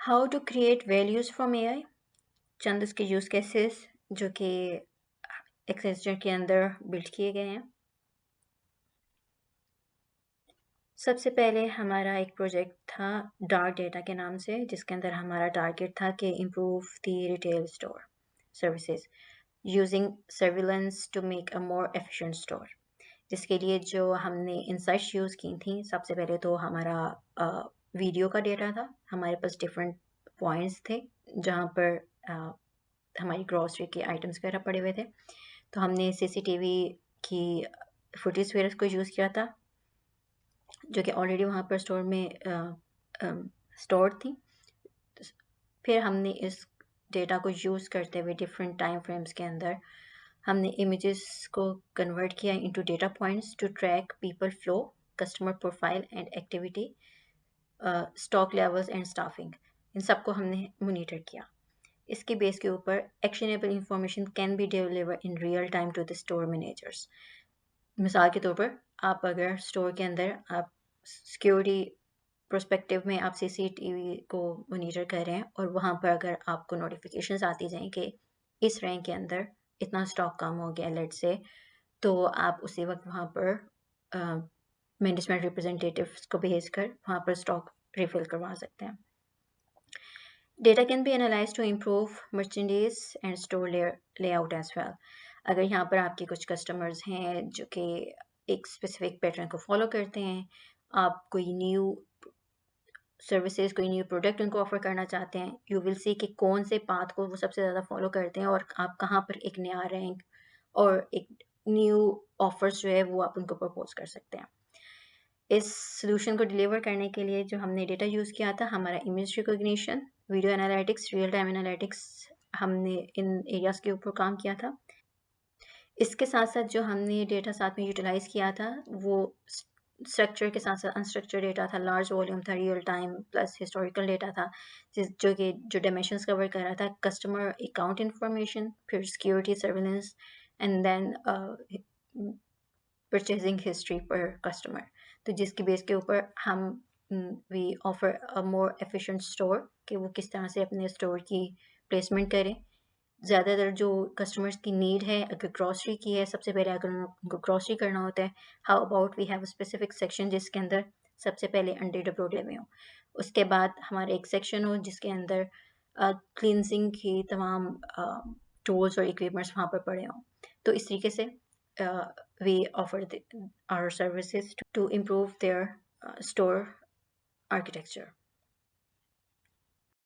How to create values from AI, चंद उसके use cases जो कि एक्सेंचर के अंदर बिल्ड किए गए हैं। सबसे पहले हमारा एक प्रोजेक्ट था डार्क डेटा के नाम से, जिसके अंदर हमारा टारगेट था कि improve the retail store services using surveillance to make a more efficient store. जिसके लिए जो हमने इंसाइट्स यूज़ की थी, सबसे पहले तो हमारा वीडियो का डेटा था। हमारे पास डिफरेंट पॉइंट्स थे जहाँ पर हमारी ग्रॉसरी के आइटम्स वगैरह पड़े हुए थे, तो हमने सीसीटीवी की फुटेज वगैरह को यूज़ किया था, जो कि ऑलरेडी वहाँ पर स्टोर में स्टोर थी। फिर हमने इस डेटा को यूज़ करते हुए डिफरेंट टाइम फ्रेम्स के अंदर हमने इमेजेस को कन्वर्ट किया into data points to track people flow, customer profile and activity, stock levels and staffing. इन सबको हमने मोनिटर किया। इसके बेस के ऊपर actionable information can be deliver in real time to the store managers. मिसाल के तौर पर आप अगर स्टोर के अंदर आप सिक्योरिटी प्रोस्पेक्टिव में आप सीसीटीवी को मोनिटर कर रहे हैं और वहाँ पर अगर आपको नोटिफिकेशंस आती जाएं कि इस रैंक के अंदर इतना स्टॉक कम हो गया लेट से, तो आप उसी वक्त वहाँ पर मैनेजमेंट रिप्रेजेंटेटिव्स को भेज कर वहाँ पर स्टॉक रिफिल करवा सकते हैं। Data can be analyze to improve merchandise and store layout as well. अगर यहाँ पर आपके कुछ कस्टमर्स हैं जो कि एक स्पेसिफिक पैटर्न को फॉलो करते हैं, आप कोई न्यू सर्विसेज कोई न्यू प्रोडक्ट उनको ऑफर करना चाहते हैं, यू विल सी कि कौन से पाथ को वो सबसे ज़्यादा फॉलो करते हैं और आप कहाँ पर एक नया रैंक और एक न्यू ऑफर्स जो है वो आप उनको प्रपोज कर सकते हैं। इस सोल्यूशन को डिलीवर करने के लिए जो हमने डेटा यूज़ किया था, हमारा image recognition, video analytics, real time analytics, हमने इन एरियाज़ के ऊपर काम किया था। इसके साथ साथ जो हमने डेटा साथ में यूटिलाइज़ किया था वो स्ट्रक्चर के साथ साथ अनस्ट्रक्चर्ड डेटा था, लार्ज वॉल्यूम था, real time plus historical data था, जो कि जो डायमेंशंस कवर कर रहा था, कस्टमर अकाउंट इंफॉर्मेशन, फिर security surveillance and then purchasing history पर कस्टमर। तो जिसकी बेस के ऊपर हम we offer a more efficient store कि वो किस तरह से अपने स्टोर की प्लेसमेंट करें। ज़्यादातर जो कस्टमर्स की नीड है, अगर ग्रॉसरी की है, सबसे पहले अगर उनको ग्रॉसरी करना होता है, how about we have a specific section जिसके अंदर सबसे पहले अंडे डब्ल्यू में हो, उसके बाद हमारे एक सेक्शन हो जिसके अंदर क्लिनजिंग की तमाम टूल्स और इक्विपमेंट्स वहाँ पर पड़े हों। तो इस तरीके से we offer our services to improve their store architecture.